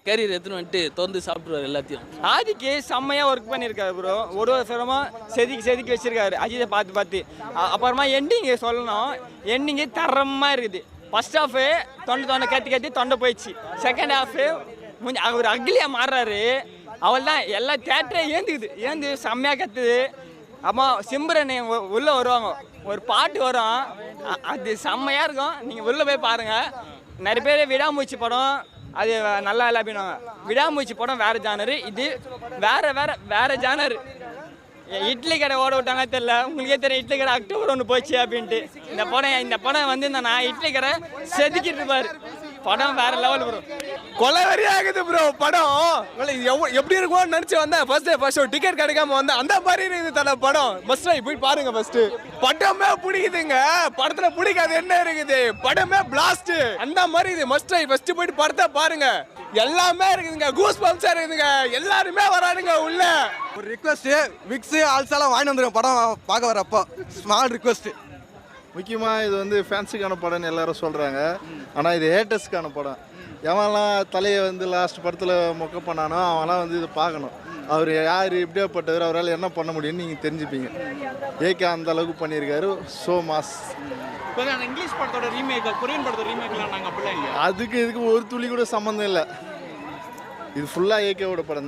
Carrier எடுத்துன்னு வந்துட்டு திறந்து சாப்பிட்ருவார் எல்லாத்தையும். ஆதிக்கு செம்மையாக ஒர்க் பண்ணியிருக்காரு ப்ரோ. ஒரு சிரமம் செதுக்கி வச்சிருக்காரு அஜித்தை பார்த்து. அப்புறமா எண்டிங்கு சொல்லணும். எண்டிங்கு தரமாக இருக்குது. ஃபர்ஸ்ட் ஹாஃபு தொண்டை கத்தி தொண்டை போயிடுச்சு. செகண்ட் ஹாஃபு அவர் அக்லியாக மாறுறாரு. அவள் தான் எல்லா தேட்டரே ஏந்து செம்மையாக கத்துது. அம்மா சிம்ரன் உள்ளே வருவாங்க, ஒரு பாட்டு வரும், அது செம்மையாக இருக்கும். நீங்கள் உள்ளே போய் பாருங்கள். நிறைய பேர் விடாமூச்சி படம் அது நல்லா இல்லை அப்படின்னாங்க. விடாமூச்சி படம் வேறு ஜானரு, இது வேறு ஜானரு. இட்லி கடை ஓட விட்டாங்க தெரியல. உங்களுக்கே தெரியும் இட்லி கடை அக்டோபர் 1 போச்சு அப்படின்ட்டு. இந்த படம் வந்து நான் இட்லி கடை செதுக்கிட்டு இருப்பார். படம் வேற லெவல் ப்ரோ. கொலைவரி ஆகுது ப்ரோ படம். எப்படி இருக்கும்னு நினைச்சு வந்தேன். ஃபர்ஸ்ட் டிக்கெட் கிடைக்காம வந்தேன். அந்த மாதிரி இருக்குது தல படம். மஸ்ட் போய் பாருங்க. ஃபர்ஸ்ட் படமே பிடிக்குதுங்க. படத்துல பிடிக்காது என்ன இருக்குது? படமே பிளாஸ்ட் அந்த மாதிரி இது. மஸ்ட் ஃபர்ஸ்ட் போயிட்டு படத்தை பாருங்க. எல்லாமே இருக்குதுங்க. கூஸ் பம்ப்ஸா இருக்குதுங்க. எல்லாருமே வரானுங்க உள்ள. ஒரு ரிக்வெஸ்ட், விக்ஸ் ஆல்சாலாம் வாங்கி வந்துருங்க படம் பார்க்க வரப்போ. Small request. முக்கியமாக இது வந்து ஃபேன்ஸுக்கான படம்னு எல்லாரும் சொல்கிறாங்க. ஆனால் இது ஹேட்டர்ஸ்க்கான படம். எவன்லாம் தலையை வந்து லாஸ்ட் படத்தில் மொக்க பண்ணானோ அவன்லாம் வந்து இதை பார்க்கணும். அவர் யார் இப்படியாப்பட்டவர், அவரால் என்ன பண்ண முடியும்னு நீங்கள் தெரிஞ்சுப்பீங்க. ஏகே அந்த அளவுக்கு பண்ணியிருக்காரு. So mass. இங்கிலீஷ் படத்தோட ரீமேக், கொரியன் படத்தோட ரீமேக்லாம் நாங்கள் அப்படிலாம் இல்லையா? அதுக்கு இதுக்கு ஒரு துளி கூட சம்மந்தம் இல்லை. இது ஃபுல்லாக ஏகேவோட படம்.